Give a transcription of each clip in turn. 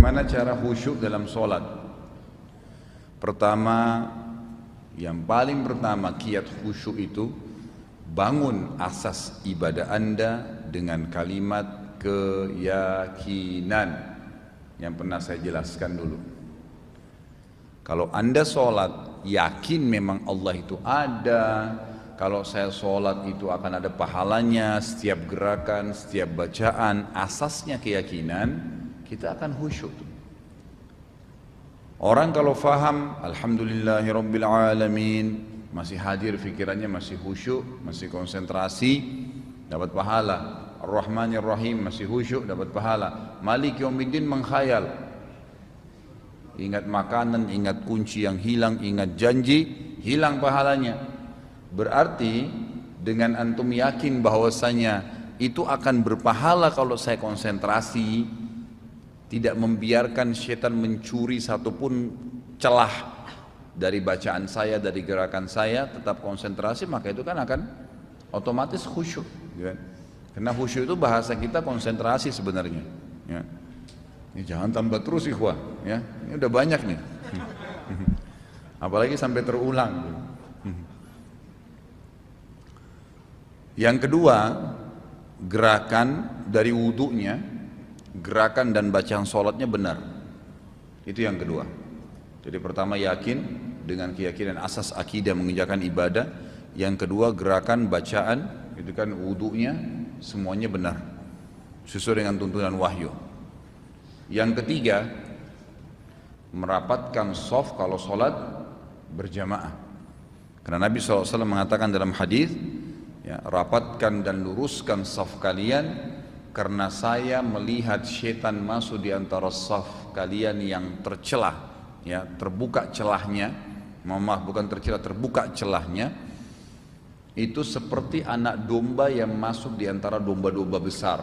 bagaimana cara khusyuk dalam sholat? Pertama, yang paling pertama kiat khusyuk itu bangun asas ibadah Anda dengan kalimat keyakinan yang pernah saya jelaskan dulu. Kalau Anda sholat yakin memang Allah itu ada, kalau saya sholat itu akan ada pahalanya, setiap gerakan, setiap bacaan, asasnya keyakinan, kita akan khusyuk. Orang kalau faham alhamdulillahirabbil alamin, masih hadir pikirannya, masih khusyuk, masih konsentrasi, dapat pahala. Ar-Rahmanir Rahim, masih khusyuk, dapat pahala. Malik Yaumiddin menghayal, ingat makanan, ingat kunci yang hilang, ingat janji, hilang pahalanya. Berarti dengan antum yakin bahwasanya itu akan berpahala kalau saya konsentrasi, tidak membiarkan setan mencuri satupun celah dari bacaan saya, dari gerakan saya, tetap konsentrasi, maka itu kan akan otomatis khusyuk, ya. Karena khusyuk itu bahasa kita konsentrasi sebenarnya, ya. Ini jangan tambah terus ikhwah, ya. Ini udah banyak nih. Apalagi sampai terulang. Yang kedua, gerakan dari wudunya, gerakan dan bacaan sholatnya benar. Itu yang kedua. Jadi pertama yakin dengan keyakinan asas akidah mengerjakan ibadah. Yang kedua gerakan bacaan, itu kan wudunya semuanya benar, sesuai dengan tuntunan wahyu. Yang ketiga, merapatkan shaf kalau sholat berjamaah. Karena Nabi SAW mengatakan dalam hadis, ya, rapatkan dan luruskan shaf kalian, karena saya melihat syaitan masuk di antara shaf kalian yang tercelah, ya, terbuka celahnya, bukan tercelah, terbuka celahnya, itu seperti anak domba yang masuk di antara domba-domba besar.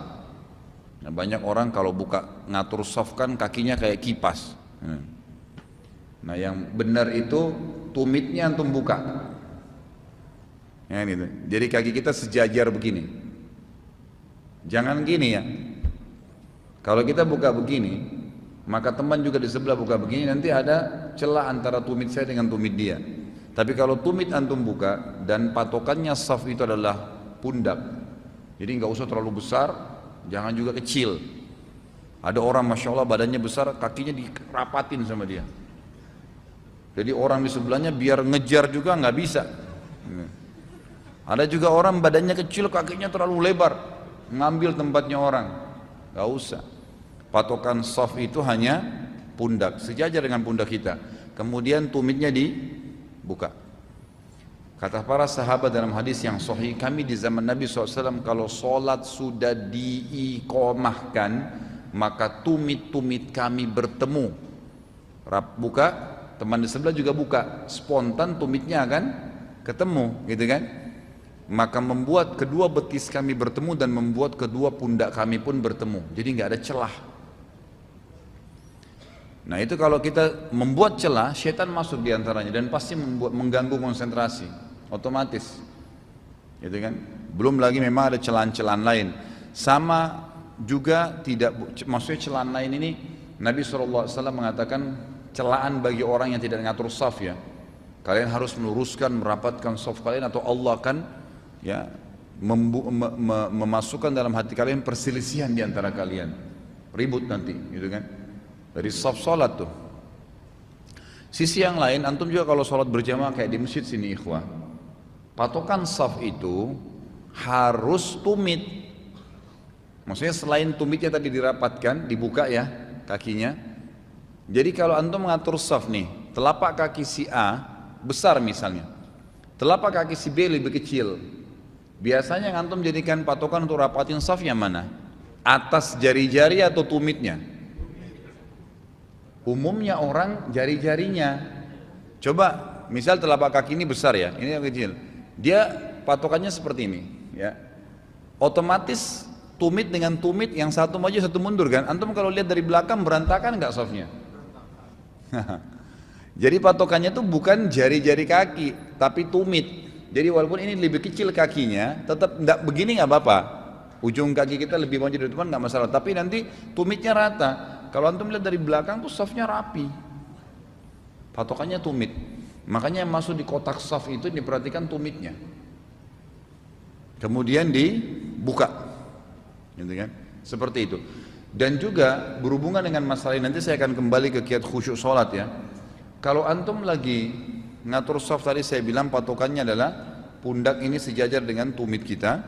Nah, banyak orang kalau buka ngatur shaf kan kakinya kayak kipas. Nah, yang benar itu tumitnya antum buka. Ya, gitu. Jadi kaki kita sejajar begini. Jangan gini ya. Kalau kita buka begini, maka teman juga di sebelah buka begini, nanti ada celah antara tumit saya dengan tumit dia. Tapi kalau tumit antum buka dan patokannya shaf itu adalah pundak, jadi nggak usah terlalu besar, jangan juga kecil. Ada orang masya Allah badannya besar, kakinya dirapatin sama dia. Jadi orang di sebelahnya biar ngejar juga nggak bisa. Ada juga orang badannya kecil, kakinya terlalu lebar, ngambil tempatnya orang. Gak usah. Patokan shaf itu hanya pundak, sejajar dengan pundak kita. Kemudian tumitnya dibuka. Kata para sahabat dalam hadis yang sahih, kami di zaman Nabi SAW kalau sholat sudah diiqomahkan, maka tumit-tumit kami bertemu. Buka, teman di sebelah juga buka, spontan tumitnya akan ketemu, gitu kan? Maka membuat kedua betis kami bertemu dan membuat kedua pundak kami pun bertemu. Jadi nggak ada celah. Nah itu kalau kita membuat celah, syaitan masuk di antaranya dan pasti mengganggu konsentrasi, otomatis. Gitu kan? Belum lagi memang ada celahan-celahan lain. Sama juga tidak, maksudnya celahan lain ini Nabi SAW mengatakan celahan bagi orang yang tidak ngatur shaf, ya. Kalian harus meluruskan, merapatkan shaf kalian atau Allah akan, ya, memasukkan dalam hati kalian perselisihan di antara kalian, ribut nanti, gitu kan? Dari shaf sholat tuh. Sisi yang lain, antum juga kalau sholat berjamaah kayak di masjid sini ikhwah, patokan shaf itu harus tumit. Maksudnya selain tumitnya tadi dirapatkan, dibuka ya kakinya. Jadi kalau antum mengatur shaf nih, telapak kaki si A besar misalnya, telapak kaki si B lebih kecil. Biasanya yang antum jadikan patokan untuk rapatin shaf yang mana? Atas jari-jari atau tumitnya? Umumnya orang jari-jarinya. Coba misal telapak kaki ini besar ya, ini yang kecil. Dia patokannya seperti ini, ya. Otomatis tumit dengan tumit yang satu maju satu mundur kan? Antum kalau lihat dari belakang berantakan nggak shafnya? Jadi patokannya tuh bukan jari-jari kaki, tapi tumit. Jadi walaupun ini lebih kecil kakinya, tetap enggak begini nggak apa-apa. Ujung kaki kita lebih maju dari depan nggak masalah. Tapi nanti tumitnya rata. Kalau antum lihat dari belakang tuh safnya rapi, patokannya tumit. Makanya yang masuk di kotak saf itu diperhatikan tumitnya. Kemudian dibuka, gitu kan? Seperti itu. Dan juga berhubungan dengan masalah ini, nanti saya akan kembali ke kiat khusyuk sholat ya. Kalau antum lagi ngatur saf tadi saya bilang patokannya adalah pundak ini sejajar dengan tumit kita,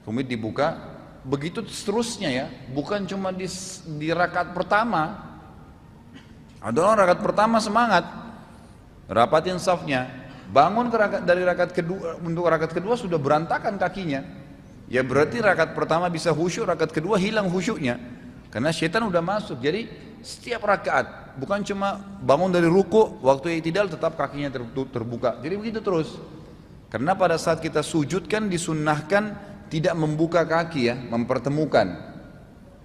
tumit dibuka, begitu seterusnya ya. Bukan cuma di rakaat pertama. Ada orang rakaat pertama semangat, rapatin safnya, bangun dari rakaat kedua, untuk rakaat kedua sudah berantakan kakinya. Ya berarti rakaat pertama bisa khusyuk, rakaat kedua hilang khusyuknya. Karena syaitan udah masuk. Jadi setiap rakaat bukan cuma bangun dari ruku, waktu i'tidal tetap kakinya terbuka. Jadi begitu terus. Karena pada saat kita sujud kan disunnahkan tidak membuka kaki ya, mempertemukan.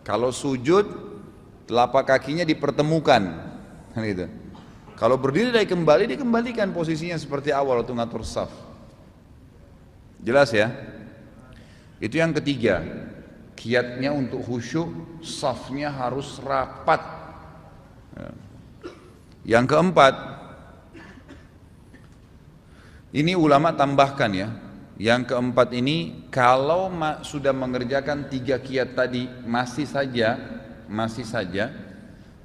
Kalau sujud telapak kakinya dipertemukan. Kan gitu. Kalau berdiri dari kembali dikembalikan posisinya seperti awal waktu ngatur saf. Jelas ya? Itu yang ketiga. Kiatnya untuk khusyuk, safnya harus rapat. Yang keempat, ini ulama tambahkan ya. Yang keempat ini, kalau sudah mengerjakan 3 kiat tadi masih saja,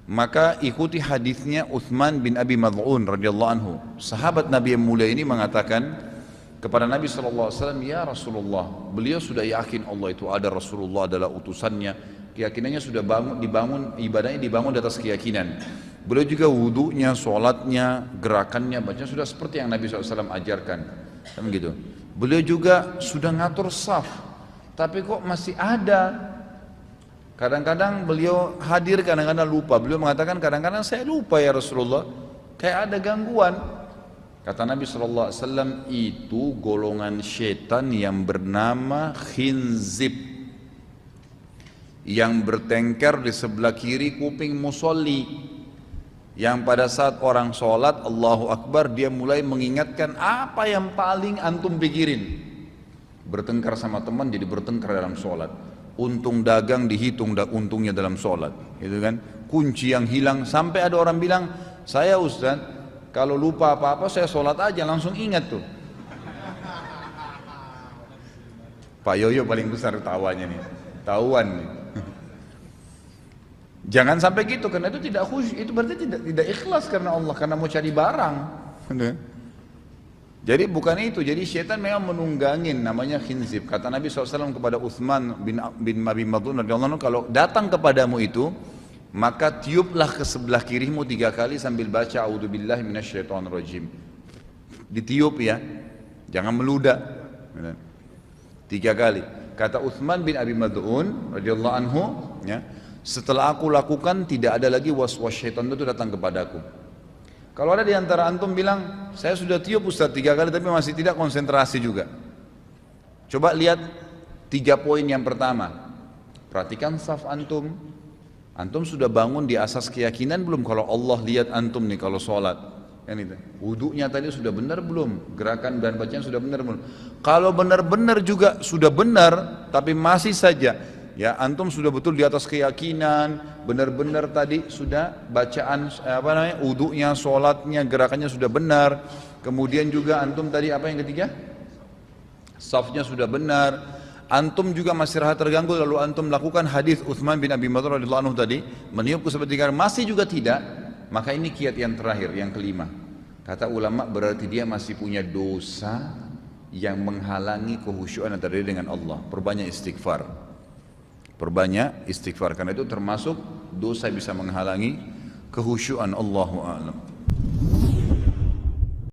maka ikuti hadisnya Utsman bin Abi Mad'un radhiyallahu anhu. Sahabat Nabi yang mulia ini mengatakan kepada Nabi SAW, ya Rasulullah, beliau sudah yakin Allah itu ada, Rasulullah adalah utusannya, keyakinannya sudah dibangun, ibadahnya dibangun di atas keyakinan. Beliau juga wudunya, sholatnya, gerakannya, bacanya sudah seperti yang Nabi SAW ajarkan. Kan gitu. Beliau juga sudah ngatur saf, tapi kok masih ada. Kadang-kadang beliau hadir, kadang-kadang lupa. Beliau mengatakan kadang-kadang saya lupa ya Rasulullah, kayak ada gangguan. Kata Nabi SAW, itu golongan syaitan yang bernama khinzib, yang bertengkar di sebelah kiri kuping musolli, yang pada saat orang sholat Allahu Akbar dia mulai mengingatkan apa yang paling antum pikirin. Bertengkar sama teman jadi bertengkar dalam sholat. Untung dagang dihitung untungnya dalam sholat, gitu kan? Kunci yang hilang, sampai ada orang bilang, saya Ustaz kalau lupa apa-apa saya sholat aja langsung ingat tuh. Pak Yoyo paling besar tawanya nih, tahuan nih. Jangan sampai gitu, karena itu tidak khusyuk, itu berarti tidak ikhlas karena Allah, karena mau cari barang. Jadi bukan itu, jadi syaitan memang menunggangin, namanya khinzib. Kata Nabi SAW kepada Utsman bin Abi Mad'un radhiyallahu anhu, kalau datang kepadamu itu, maka tiuplah ke sebelah kirimu 3 kali sambil baca a'udzubillahi minasyaitonirrajim. Ditiup ya, jangan meludah. 3 kali. Kata Utsman bin Abi Mad'un radhiyallahu anhu, ya, setelah aku lakukan tidak ada lagi was-was syaitan itu datang kepadaku. Kalau ada di antara antum bilang, saya sudah tiup Ustaz 3 kali tapi masih tidak konsentrasi juga. Coba lihat 3 poin yang pertama. Perhatikan saf antum. Antum sudah bangun di asas keyakinan belum kalau Allah lihat antum nih kalau sholat? Kan itu. Wudunya tadi sudah benar belum? Gerakan dan bacaan sudah benar belum? Kalau benar-benar juga sudah benar tapi masih saja ya antum sudah betul di atas keyakinan, benar-benar tadi sudah bacaan wudunya, sholatnya, gerakannya sudah benar. Kemudian juga antum tadi apa yang ketiga? Safnya sudah benar. Antum juga masih rasa terganggu lalu antum lakukan hadis Utsman bin Abi Mad'un radhiyallahu anhu tadi, meniupku seperti kali masih juga tidak, maka ini kiat yang terakhir, yang kelima. Kata ulama berarti dia masih punya dosa yang menghalangi kehusyuan antara dia dengan Allah. Perbanyak istighfar. Perbanyak istighfar karena itu termasuk dosa bisa menghalangi kehusyuan. Allahu a'lam.